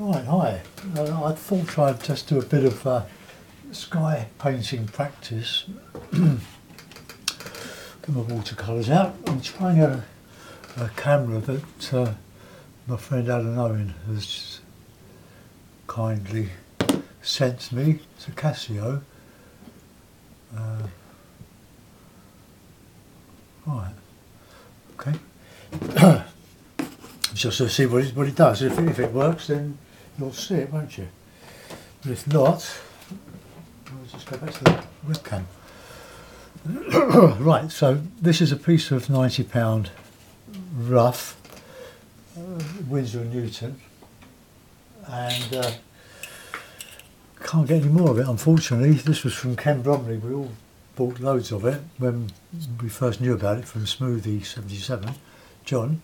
Right, hi. I thought I'd just do a bit of sky painting practice. Get my watercolours out. I'm trying a camera that my friend Alan Owen has kindly sent me. It's a Casio. Right, okay. Just to see what it does. If it works, then you'll see it, won't you? But if not, we'll just go back to the webcam. Right, so this is a piece of £90 rough Winsor & Newton, and can't get any more of it, unfortunately. This was from Ken Bromley. We all bought loads of it when we first knew about it from Smoothie 77. John,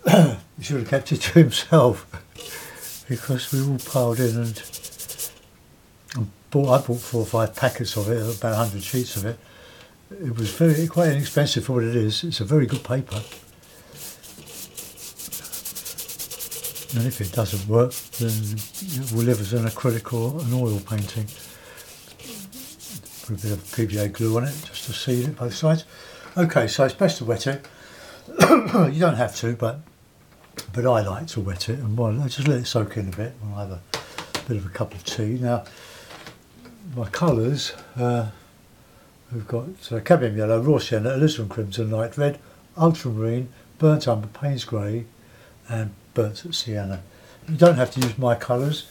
he should have kept it to himself because we all piled in, and I bought 4 or 5 packets of it, about 100 sheets of it. It was quite inexpensive for what it is. It's a very good paper, and if it doesn't work, then it will live as an acrylic or an oil painting. Put a bit of PVA glue on it just to seal it both sides. Okay, so it's best to wet it. You don't have to, but I like to wet it, and I just let it soak in a bit. I'll have a bit of a cup of tea. Now, my colours, we've got cadmium yellow, raw sienna, alizarin crimson, light red, ultramarine, burnt umber, Payne's grey, and burnt sienna. You don't have to use my colours.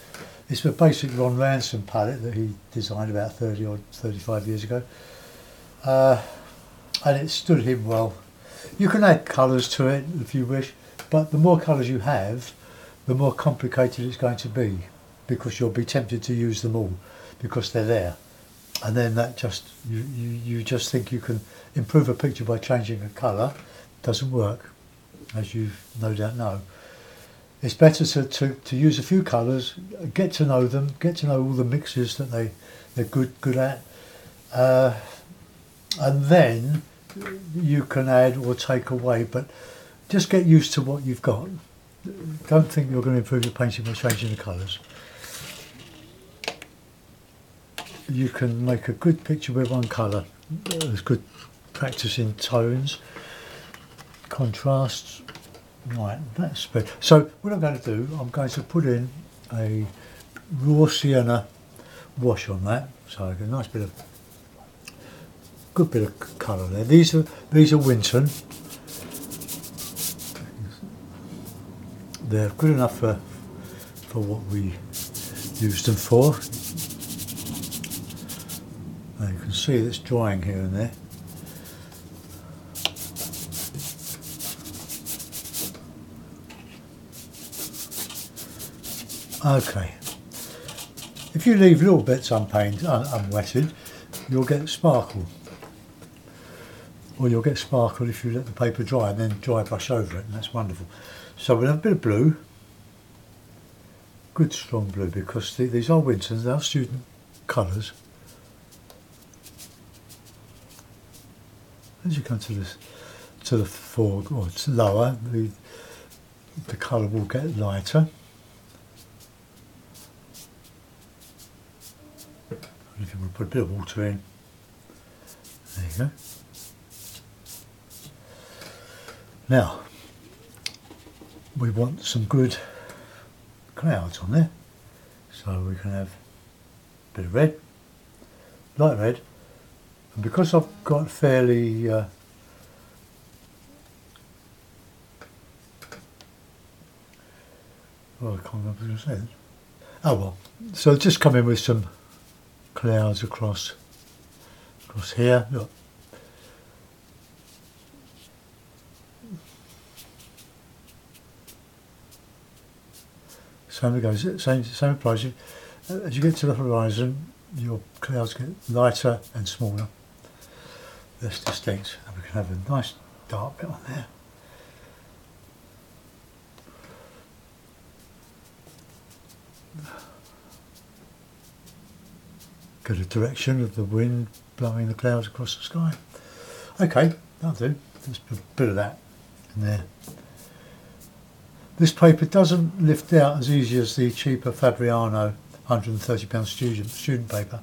It's a basic Ron Ransom palette that he designed about 30 or 35 years ago, and it stood him well. You can add colours to it if you wish, but the more colours you have, the more complicated it's going to be, because you'll be tempted to use them all because they're there, and then that just you just think you can improve a picture by changing a colour. Doesn't work, as you no doubt know. It's better to use a few colours, get to know them, get to know all the mixes that they're good at, and then you can add or take away, but just get used to what you've got. Don't think you're going to improve your painting by changing the colours. You can make a good picture with one colour. There's good practice in tones, contrasts. Right, that's better. So what I'm going to do, I'm going to put in a raw sienna wash on that, so I get a nice bit of good bit of colour there. These are Winton. They're good enough for what we used them for. Now you can see it's drying here and there. Okay. If you leave little bits unpainted, unwetted, you'll get sparkle. Or you'll get sparkle if you let the paper dry and then dry brush over it, and that's wonderful. So we'll have a bit of blue, good strong blue, because these are Wintons, they are student colours. As you come to the fore or to lower, the colour will get lighter. And if you want to put a bit of water in, there you go. Now, we want some good clouds on there, so we can have a bit of red, light red, and because I've got fairly well, I can't remember what I was going to say. Oh well, so just come in with some clouds across here. Look. Same goes. Same applies. As you get to the horizon, your clouds get lighter and smaller, less distinct, and we can have a nice dark bit on there. Get a direction of the wind blowing the clouds across the sky. Okay, that'll do. Just put a bit of that in there. This paper doesn't lift out as easy as the cheaper Fabriano £130 student paper.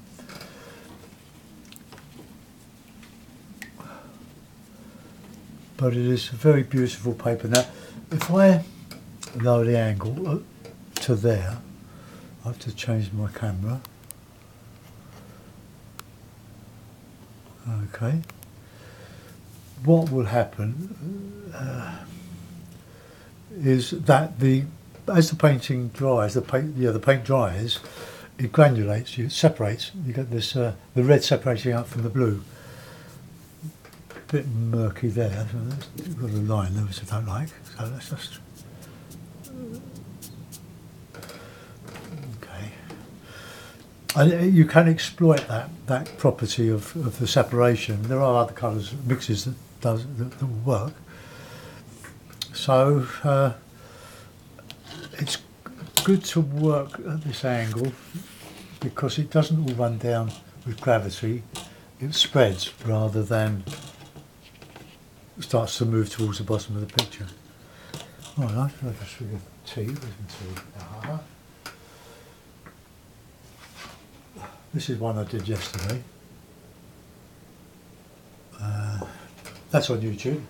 But it is a very beautiful paper. Now, if I lower the angle to there, I have to change my camera. Okay. What will happen is that as the painting dries, the paint dries, it granulates, it separates. You get this the red separating out from the blue. A bit murky there. So got a line there which I don't like. So let's just okay. And you can exploit that property of the separation. There are other colours mixes that will work. So it's good to work at this angle because it doesn't all run down with gravity. It spreads rather than starts to move towards the bottom of the picture. All right, I'll just figure tea. Where's my tea? This is one I did yesterday. That's on YouTube.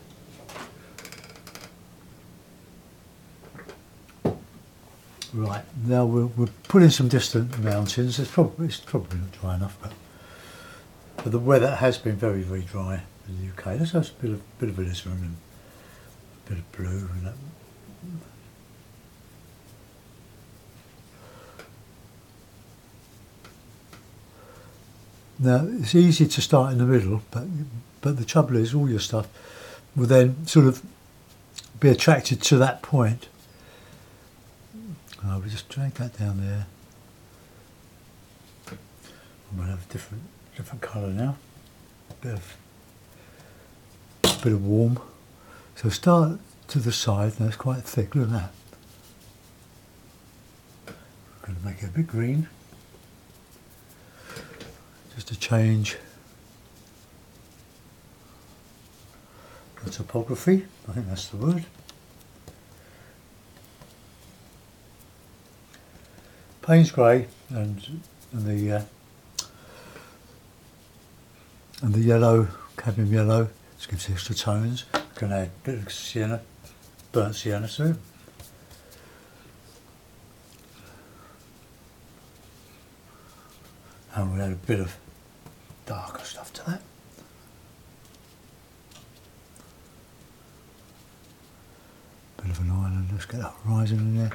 Right, now we'll put in some distant mountains. It's probably not dry enough, but the weather has been very, very dry in the UK. Let's have a bit of alizarin and a bit of blue and that. Now it's easy to start in the middle, but the trouble is all your stuff will then sort of be attracted to that point. We just drag that down there. I'm going to have a different colour now. A bit of warm. So start to the side. Now it's quite thick. Look at that. I'm going to make it a bit green. Just to change the topography. I think that's the word. Payne's grey and the yellow, cadmium yellow, just gives extra tones. I can add a bit of sienna, burnt sienna too. And we'll add a bit of darker stuff to that. Bit of an island, let's get that horizon in there.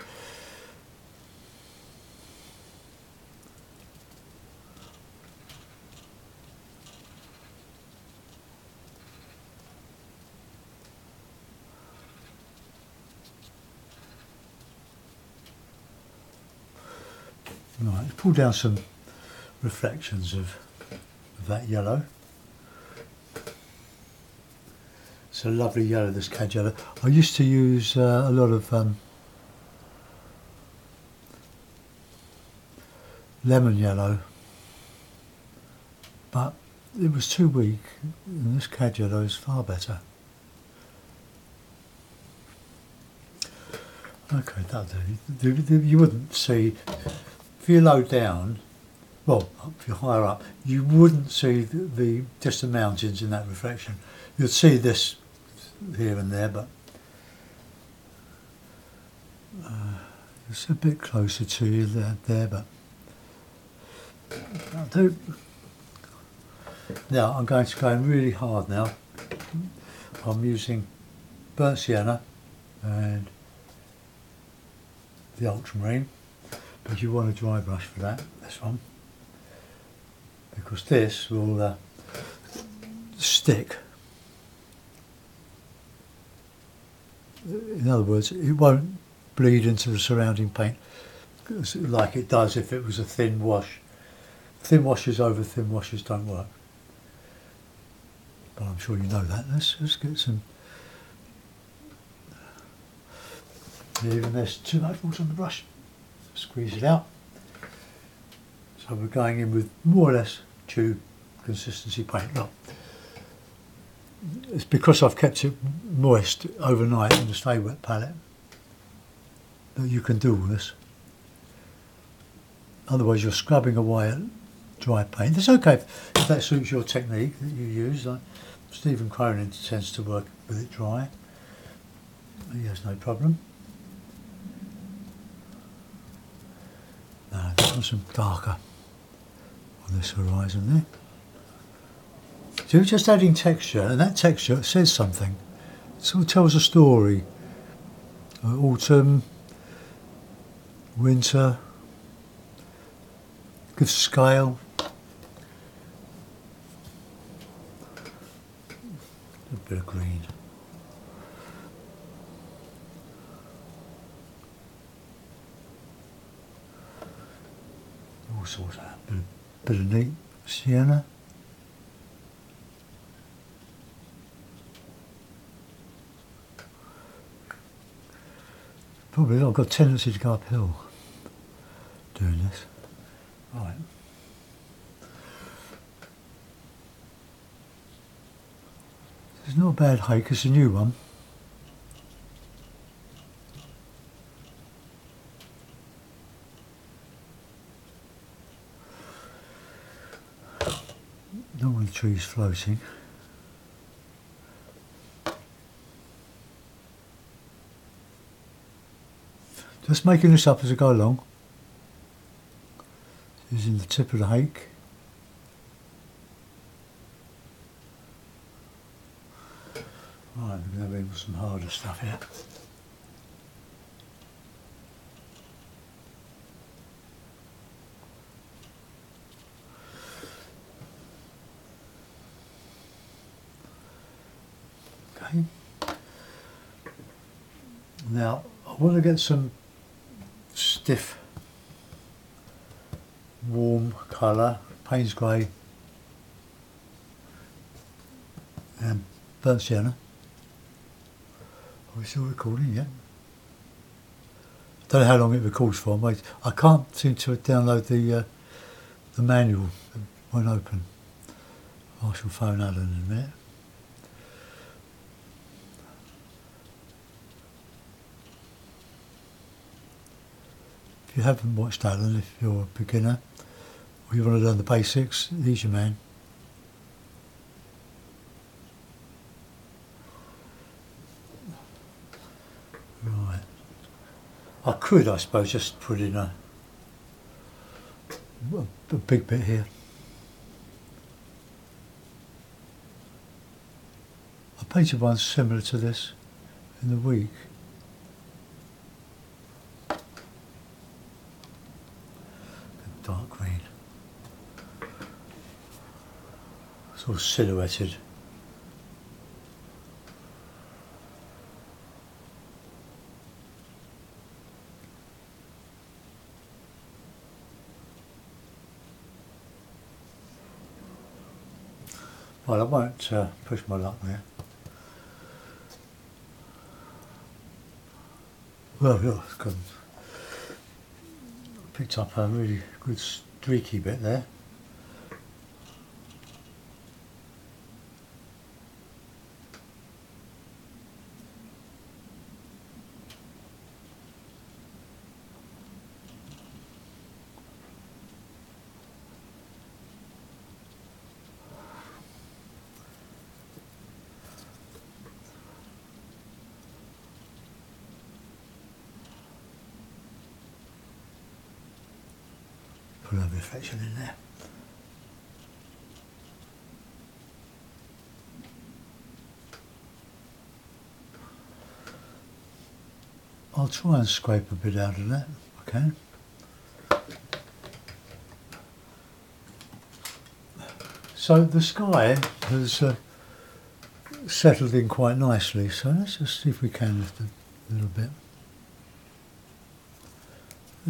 Right, let's pull down some reflections of that yellow. It's a lovely yellow, this cad yellow. I used to use a lot of lemon yellow, but it was too weak, and this cad yellow is far better. Okay, that'll do. You wouldn't see, if you're low down, well, if you're higher up, you wouldn't see the distant mountains in that reflection. You'd see this here and there, but it's a bit closer to you there, but that'll do. Now I'm going to go in really hard now. I'm using burnt sienna and the ultramarine, but you want a dry brush for that, this one, because this will stick. In other words, it won't bleed into the surrounding paint like it does if it was a thin wash. Thin washes over thin washes don't work. But I'm sure you know that. Let's get some. Even there's too much water on the brush. Squeeze it out. So we're going in with more or less tube consistency paint. Look, it's because I've kept it moist overnight on the Stay Wet palette. that you can do this. Otherwise you're scrubbing away at dry paint. It's okay if that suits your technique that you use. Like Stephen Cronin tends to work with it dry. He has no problem. Now I've got some darker on this horizon there. So you're just adding texture, and that texture says something. It sort of tells a story. Autumn, winter, gives scale. A bit of green. All sorts of bit of neat sienna. Probably I've got a tendency to go uphill doing this. Right. It's not a bad hike, it's a new one. Not with the trees floating. Just making this up as I go along. Using the tip of the hake. Right, we're going to have some harder stuff here. Okay. Now I want to get some stiff, warm colour, Payne's grey and burnt sienna. Are we still recording yet? Don't know how long it records for. Wait, I can't seem to download the manual. It won't open. I shall phone Alan in a minute. If you haven't watched Alan, if you're a beginner or you want to learn the basics, he's your man. Right. I could, I suppose, just put in a big bit here. I painted one similar to this in the week. Dark green. Sort of silhouetted. Well, I won't push my luck there. Well, yeah, it's good. Picked up a really good streaky bit there. Put a reflection in there. I'll try and scrape a bit out of that, okay. So the sky has settled in quite nicely, so let's just see if we can lift a little bit.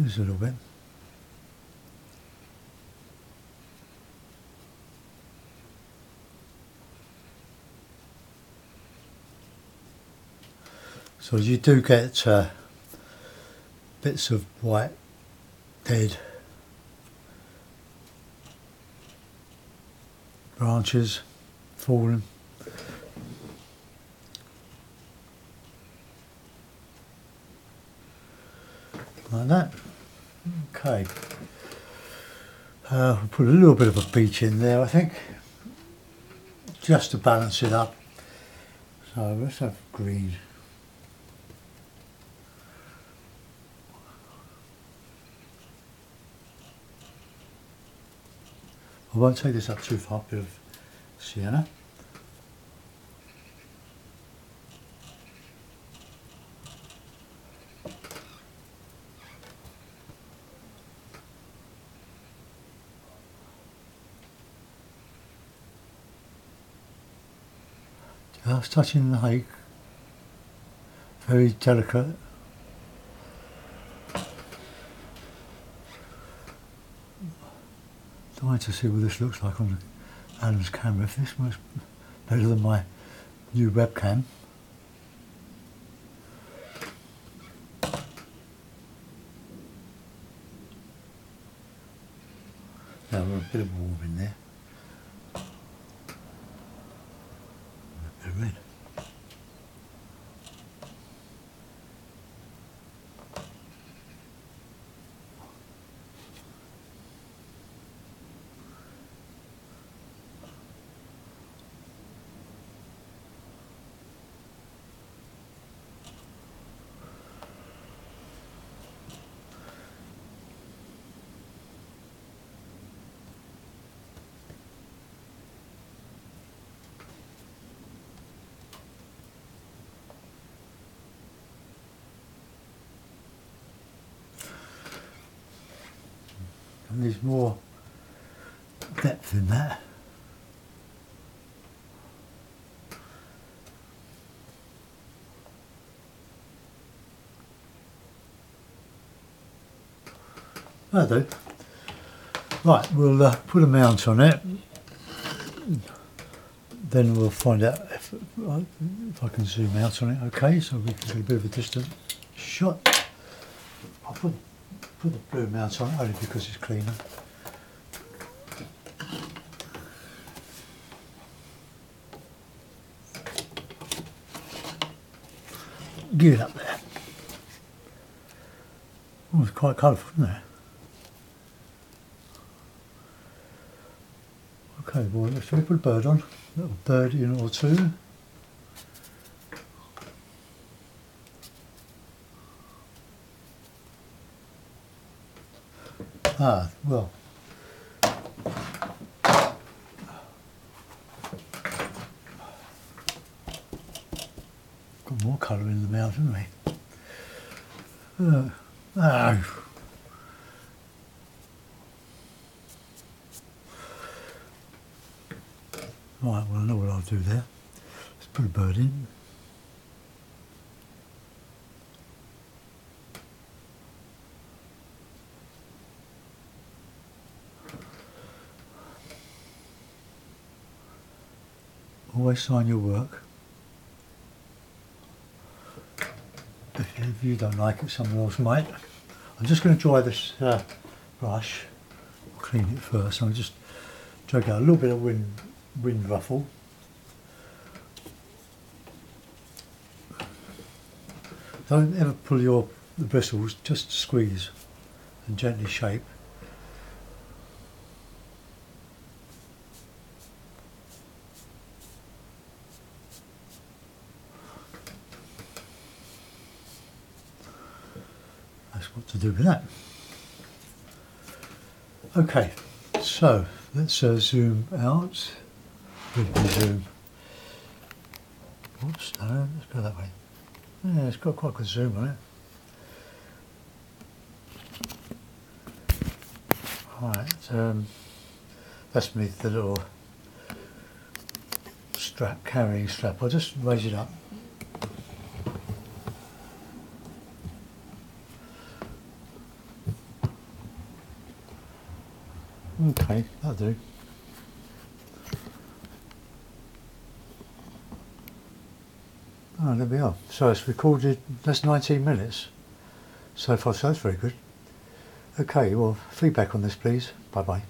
Just a little bit. So you do get bits of white, dead branches falling. that. Okay. We'll put a little bit of a beach in there, I think, just to balance it up. So let's have green. I won't take this up too far, a bit of sienna. Just touching the lake, very delicate. Trying to see what this looks like on Alan's camera. If this works better than my new webcam. Now we're a bit of warm in there. A bit of red. And there's more depth in that. That'll do. Right, we'll put a mount on it. Then we'll find out if I can zoom out on it. Okay, so we can get a bit of a distant shot. I'll put the blue mount on it only because it's cleaner. Get it up there. Oh, it's quite colourful, isn't it? Okay, well, let's put a bird on. A little bird in or two. Ah, well. Got more colour in the mouth, haven't we? Right, well, I know what I'll do there. Let's put a bird in. Always sign your work. If you don't like it, someone else might. I'm just going to dry this brush. I'll clean it first. I'll just drag out a little bit of wind ruffle. Don't ever pull the bristles, just squeeze and gently shape. That's what to do with that. Okay, so let's zoom out. Zoom. Oops, no, let's go that way. Yeah, it's got quite a good zoom on it. Right, that's beneath the little strap, carrying strap. I'll just raise it up. Okay, that'll do. Oh, there we are. So it's recorded, that's 19 minutes. So far, so that's very good. Okay, well, feedback on this, please. Bye-bye.